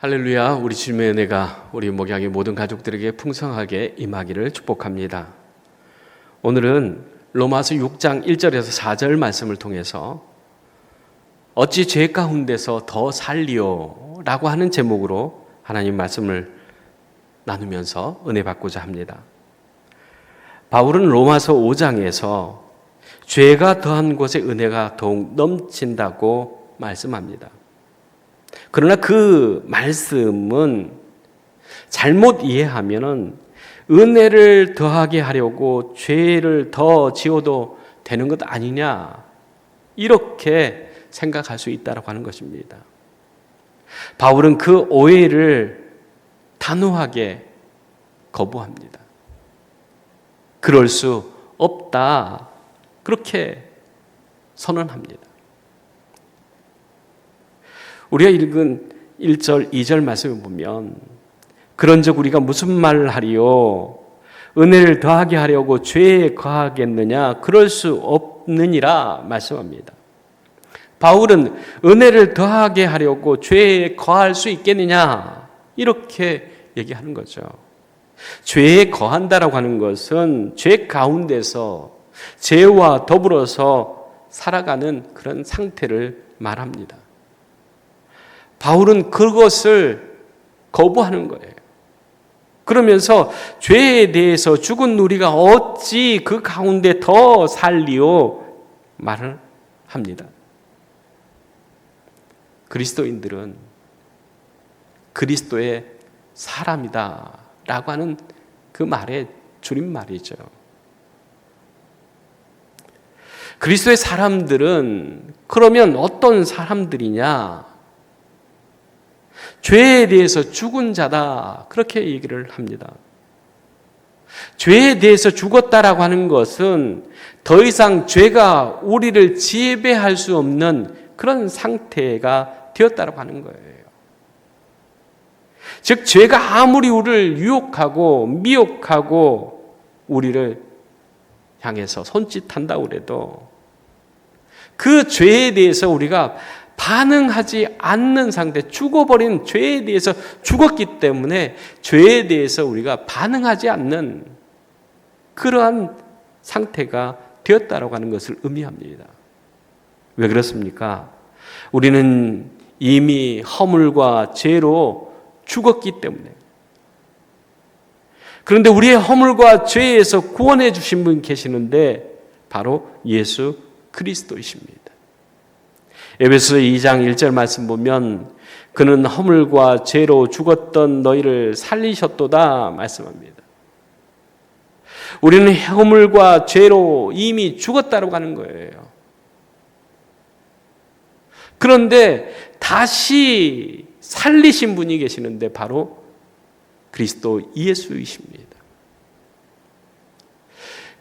할렐루야. 우리 주님의 은혜가 우리 목양의 모든 가족들에게 풍성하게 임하기를 축복합니다. 오늘은 로마서 6장 1절에서 4절 말씀을 통해서 어찌 죄 가운데서 더 살리오 라고 하는 제목으로 하나님 말씀을 나누면서 은혜 받고자 합니다. 바울은 로마서 5장에서 죄가 더한 곳에 은혜가 더욱 넘친다고 말씀합니다. 그러나 그 말씀은 잘못 이해하면은 은혜를 더하게 하려고 죄를 더 지어도 되는 것 아니냐, 이렇게 생각할 수 있다고 하는 것입니다. 바울은 그 오해를 단호하게 거부합니다. 그럴 수 없다, 그렇게 선언합니다. 우리가 읽은 1절, 2절 말씀을 보면 그런즉 우리가 무슨 말을 하리요? 은혜를 더하게 하려고 죄에 거하겠느냐? 그럴 수 없느니라 말씀합니다. 바울은 은혜를 더하게 하려고 죄에 거할 수 있겠느냐? 이렇게 얘기하는 거죠. 죄에 거한다라고 하는 것은 죄 가운데서 죄와 더불어서 살아가는 그런 상태를 말합니다. 바울은 그것을 거부하는 거예요. 그러면서 죄에 대해서 죽은 우리가 어찌 그 가운데 더 살리오 말을 합니다. 그리스도인들은 그리스도의 사람이다 라고 하는 그 말의 줄임말이죠. 그리스도의 사람들은 그러면 어떤 사람들이냐? 죄에 대해서 죽은 자다, 그렇게 얘기를 합니다. 죄에 대해서 죽었다라고 하는 것은 더 이상 죄가 우리를 지배할 수 없는 그런 상태가 되었다라고 하는 거예요. 즉 죄가 아무리 우리를 유혹하고 미혹하고 우리를 향해서 손짓한다고 해도 그 죄에 대해서 우리가 반응하지 않는 상태, 죽어버린 죄에 대해서 죽었기 때문에 죄에 대해서 우리가 반응하지 않는 그러한 상태가 되었다라고 하는 것을 의미합니다. 왜 그렇습니까? 우리는 이미 허물과 죄로 죽었기 때문에. 그런데 우리의 허물과 죄에서 구원해 주신 분 계시는데 바로 예수 그리스도이십니다. 에베소서 2장 1절 말씀 보면 그는 허물과 죄로 죽었던 너희를 살리셨도다 말씀합니다. 우리는 허물과 죄로 이미 죽었다고 하는 거예요. 그런데 다시 살리신 분이 계시는데 바로 그리스도 예수이십니다.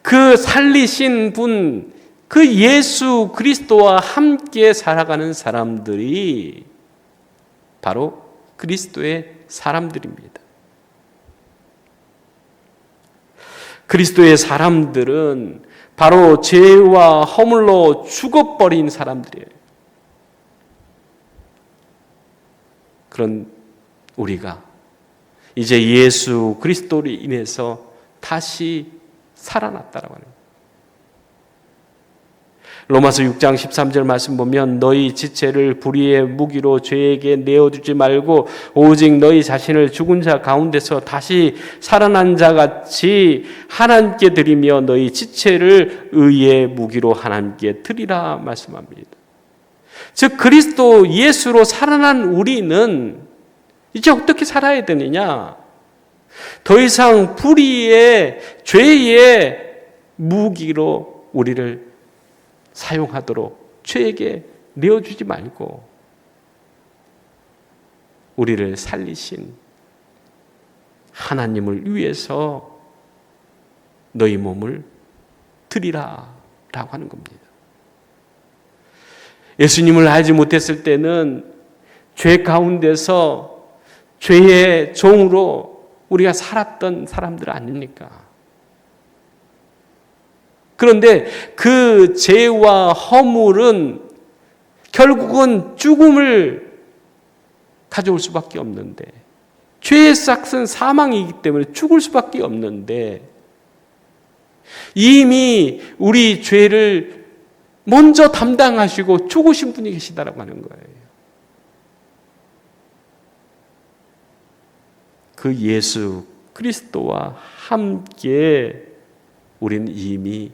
그 살리신 분, 그 예수 그리스도와 함께 살아가는 사람들이 바로 그리스도의 사람들입니다. 그리스도의 사람들은 바로 죄와 허물로 죽어버린 사람들이에요. 그런 우리가 이제 예수 그리스도로 인해서 다시 살아났다라고 하는 거예요. 로마서 6장 13절 말씀 보면 너희 지체를 불의의 무기로 죄에게 내어주지 말고 오직 너희 자신을 죽은 자 가운데서 다시 살아난 자 같이 하나님께 드리며 너희 지체를 의의 무기로 하나님께 드리라 말씀합니다. 즉 그리스도 예수로 살아난 우리는 이제 어떻게 살아야 되느냐? 더 이상 불의의 죄의 무기로 우리를 사용하도록 죄에게 내어주지 말고 우리를 살리신 하나님을 위해서 너희 몸을 드리라 라고 하는 겁니다. 예수님을 알지 못했을 때는 죄 가운데서 죄의 종으로 우리가 살았던 사람들 아닙니까? 그런데 그 죄와 허물은 결국은 죽음을 가져올 수밖에 없는데, 죄의 삭은 사망이기 때문에 죽을 수밖에 없는데, 이미 우리 죄를 먼저 담당하시고 죽으신 분이 계시다라고 하는 거예요. 그 예수 그리스도와 함께 우리는 이미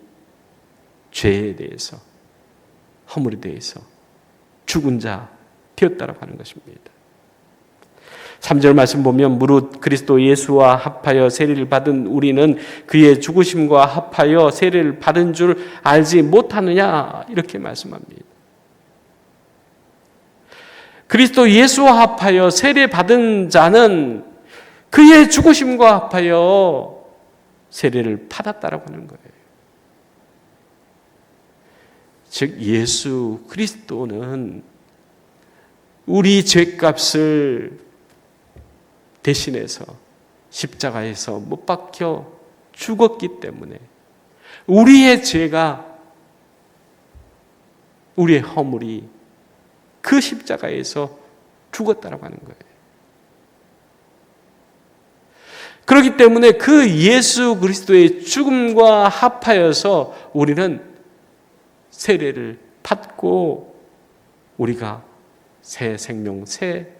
죄에 대해서, 허물에 대해서 죽은 자 되었다라고 하는 것입니다. 3절 말씀 보면 무릇 그리스도 예수와 합하여 세례를 받은 우리는 그의 죽으심과 합하여 세례를 받은 줄 알지 못하느냐, 이렇게 말씀합니다. 그리스도 예수와 합하여 세례 받은 자는 그의 죽으심과 합하여 세례를 받았다라고 하는 거예요. 즉 예수 그리스도는 우리 죄값을 대신해서 십자가에서 못 박혀 죽었기 때문에 우리의 죄가, 우리의 허물이 그 십자가에서 죽었다라고 하는 거예요. 그렇기 때문에 그 예수 그리스도의 죽음과 합하여서 우리는 세례를 받고 우리가 새 생명, 새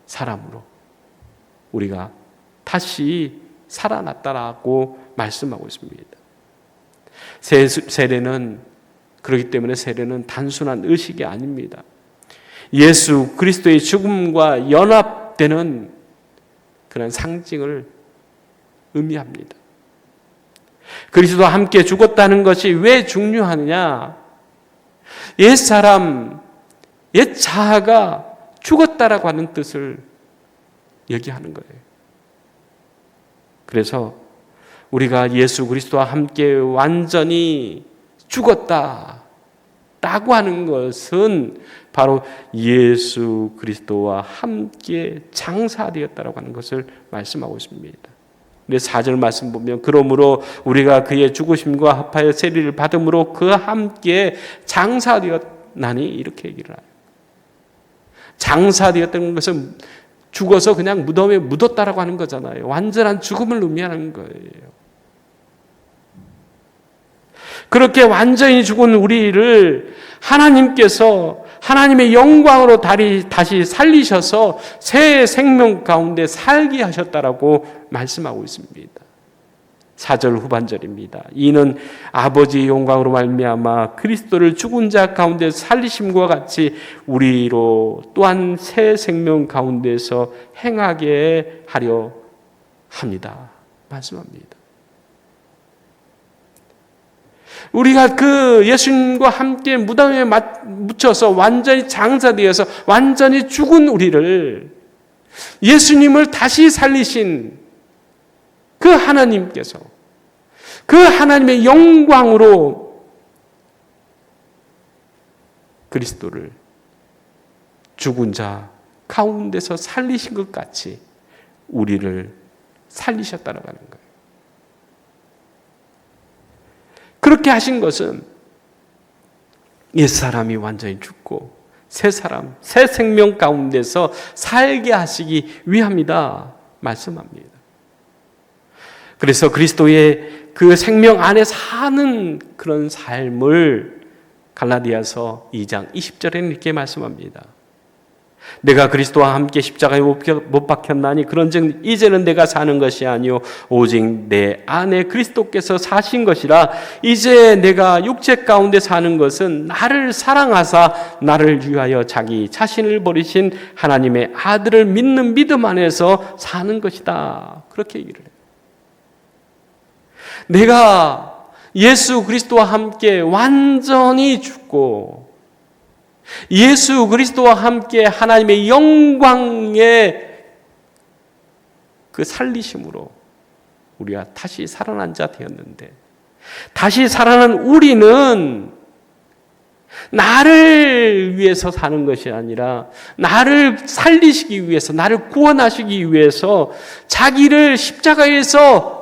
사람으로 우리가 다시 살아났다라고 말씀하고 있습니다. 세례는, 그렇기 때문에 세례는 단순한 의식이 아닙니다. 예수 그리스도의 죽음과 연합되는 그런 상징을 의미합니다. 그리스도와 함께 죽었다는 것이 왜 중요하느냐? 옛사람, 옛 자아가 죽었다라고 하는 뜻을 얘기하는 거예요. 그래서 우리가 예수 그리스도와 함께 완전히 죽었다라고 하는 것은 바로 예수 그리스도와 함께 장사되었다라고 하는 것을 말씀하고 있습니다. 4절 말씀 보면 그러므로 우리가 그의 죽으심과 합하여 세례를 받음으로 그와 함께 장사되었나니, 이렇게 얘기를 해요. 장사되었다는 것은 죽어서 그냥 무덤에 묻었다라고 하는 거잖아요. 완전한 죽음을 의미하는 거예요. 그렇게 완전히 죽은 우리를 하나님께서 하나님의 영광으로 다시 살리셔서 새 생명 가운데 살게 하셨다라고 말씀하고 있습니다. 4절 후반절입니다. 이는 아버지의 영광으로 말미암아 그리스도를 죽은 자 가운데 살리심과 같이 우리로 또한 새 생명 가운데서 행하게 하려 합니다. 말씀합니다. 우리가 그 예수님과 함께 무덤에 묻혀서 완전히 장사되어서 완전히 죽은 우리를 예수님을 다시 살리신 그 하나님께서 그 하나님의 영광으로 그리스도를 죽은 자 가운데서 살리신 것 같이 우리를 살리셨다는 거예요. 그렇게 하신 것은 옛사람이 완전히 죽고 새 사람, 새 생명 가운데서 살게 하시기 위함이다 말씀합니다. 그래서 그리스도의 그 생명 안에 사는 그런 삶을 갈라디아서 2장 20절에는 이렇게 말씀합니다. 내가 그리스도와 함께 십자가에 못 박혔나니 그런즉 이제는 내가 사는 것이 아니요 오직 내 안에 그리스도께서 사신 것이라. 이제 내가 육체 가운데 사는 것은 나를 사랑하사 나를 위하여 자기 자신을 버리신 하나님의 아들을 믿는 믿음 안에서 사는 것이다. 그렇게 얘기를 해요. 내가 예수 그리스도와 함께 완전히 죽고 예수 그리스도와 함께 하나님의 영광의 그 살리심으로 우리가 다시 살아난 자 되었는데, 다시 살아난 우리는 나를 위해서 사는 것이 아니라 나를 살리시기 위해서, 나를 구원하시기 위해서 자기를 십자가에서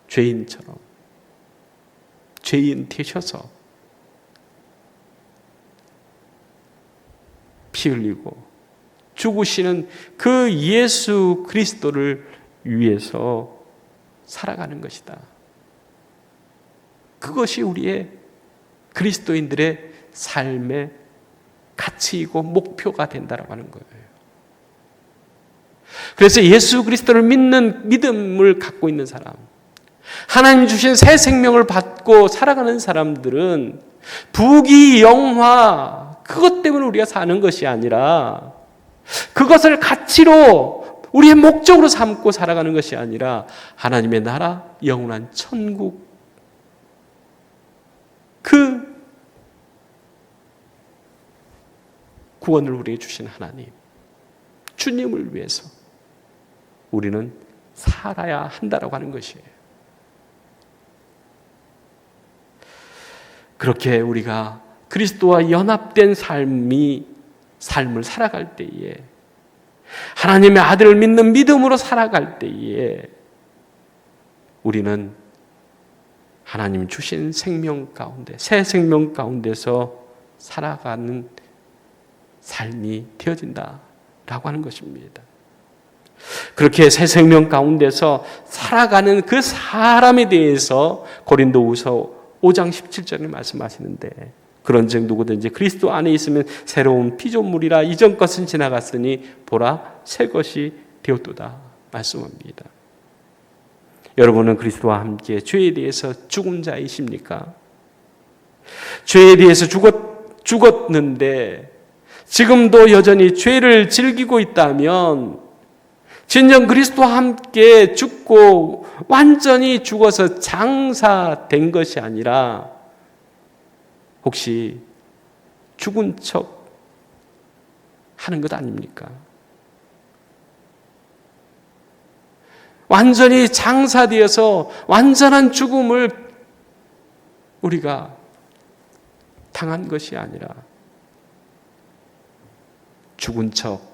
죄인처럼 죄인 되셔서 피 흘리고 죽으시는 그 예수 그리스도를 위해서 살아가는 것이다. 그것이 우리의 그리스도인들의 삶의 가치이고 목표가 된다고 하는 거예요. 그래서 예수 그리스도를 믿는 믿음을 갖고 있는 사람, 하나님 주신 새 생명을 받고 살아가는 사람들은 부귀 영화 그것 때문에 우리가 사는 것이 아니라, 그것을 가치로 우리의 목적으로 삼고 살아가는 것이 아니라 하나님의 나라, 영원한 천국, 그 구원을 우리에게 주신 하나님, 주님을 위해서 우리는 살아야 한다라고 하는 것이에요. 그렇게 우리가 그리스도와 연합된 삶을 살아갈 때에, 하나님의 아들을 믿는 믿음으로 살아갈 때에 우리는 하나님 주신 생명 가운데, 새 생명 가운데서 살아가는 삶이 되어진다라고 하는 것입니다. 그렇게 새 생명 가운데서 살아가는 그 사람에 대해서 고린도후서 5장 17절에 말씀하시는데, 그런즉 누구든지 그리스도 안에 있으면 새로운 피조물이라, 이전 것은 지나갔으니 보라 새 것이 되었도다 말씀합니다. 여러분은 그리스도와 함께 죄에 대해서 죽은 자이십니까? 죄에 대해서 죽었는데 지금도 여전히 죄를 즐기고 있다면, 진정 그리스도와 함께 죽고 완전히 죽어서 장사된 것이 아니라 혹시 죽은 척 하는 것 아닙니까? 완전히 장사되어서 완전한 죽음을 우리가 당한 것이 아니라 죽은 척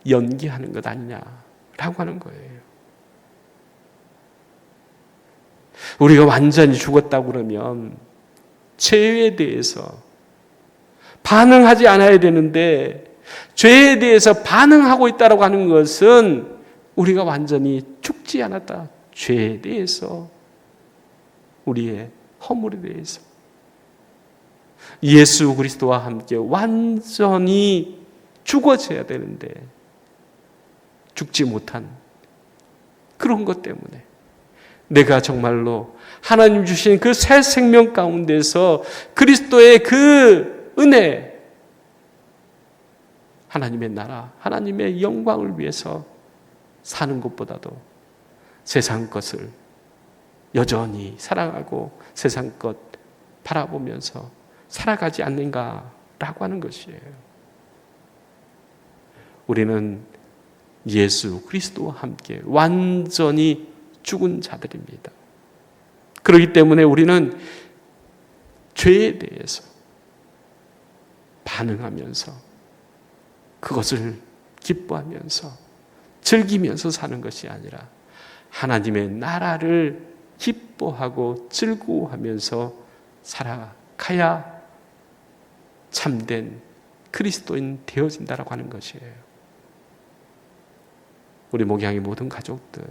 연기하는 것 아니냐라고 하는 거예요. 우리가 완전히 죽었다고 그러면 죄에 대해서 반응하지 않아야 되는데, 죄에 대해서 반응하고 있다고 하는 것은 우리가 완전히 죽지 않았다. 죄에 대해서, 우리의 허물에 대해서 예수 그리스도와 함께 완전히 죽어져야 되는데 죽지 못한 그런 것 때문에 내가 정말로 하나님 주신 그 새 생명 가운데서 그리스도의 그 은혜, 하나님의 나라, 하나님의 영광을 위해서 사는 것보다도 세상 것을 여전히 사랑하고 세상 것 바라보면서 살아가지 않는가라고 하는 것이에요. 우리는 예수 그리스도와 함께 완전히 죽은 자들입니다. 그렇기 때문에 우리는 죄에 대해서 반응하면서 그것을 기뻐하면서 즐기면서 사는 것이 아니라 하나님의 나라를 기뻐하고 즐거워하면서 살아가야 참된 그리스도인 되어진다라고 하는 것이에요. 우리 목양의 모든 가족들,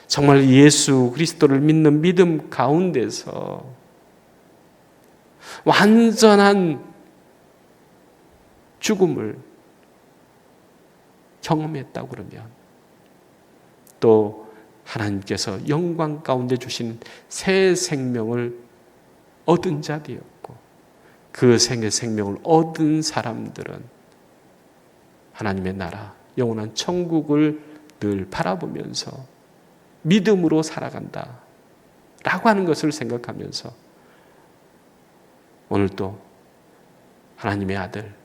정말 예수 그리스도를 믿는 믿음 가운데서 완전한 죽음을 경험했다고 그러면, 또 하나님께서 영광 가운데 주신 새 생명을 얻은 자 되었고, 그 생명을 얻은 사람들은 하나님의 나라, 영원한 천국을 늘 바라보면서 믿음으로 살아간다 라고 하는 것을 생각하면서 오늘도 하나님의 아들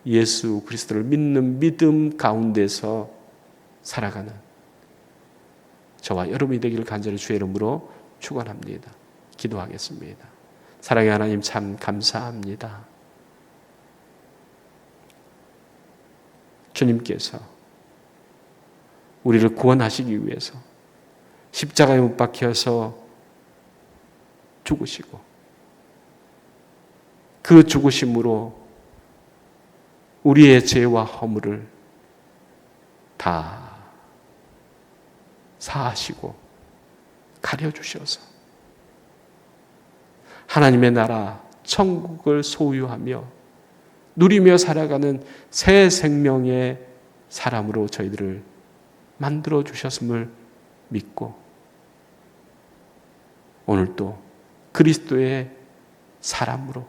예수 그리스도를 믿는 믿음 가운데서 살아가는 저와 여러분이 되기를 간절히 주의 이름으로 축원합니다. 기도하겠습니다. 사랑의 하나님, 참 감사합니다. 주님께서 우리를 구원하시기 위해서 십자가에 못 박혀서 죽으시고 그 죽으심으로 우리의 죄와 허물을 다 사하시고 가려주셔서 하나님의 나라 천국을 소유하며 누리며 살아가는 새 생명의 사람으로 저희들을 만들어 주셨음을 믿고 오늘도 그리스도의 사람으로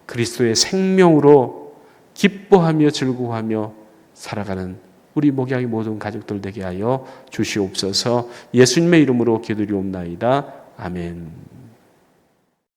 그리스도의 생명으로 기뻐하며 즐거워하며 살아가는 우리 목양의 모든 가족들 되게 하여 주시옵소서. 예수님의 이름으로 기도드리옵나이다. 아멘.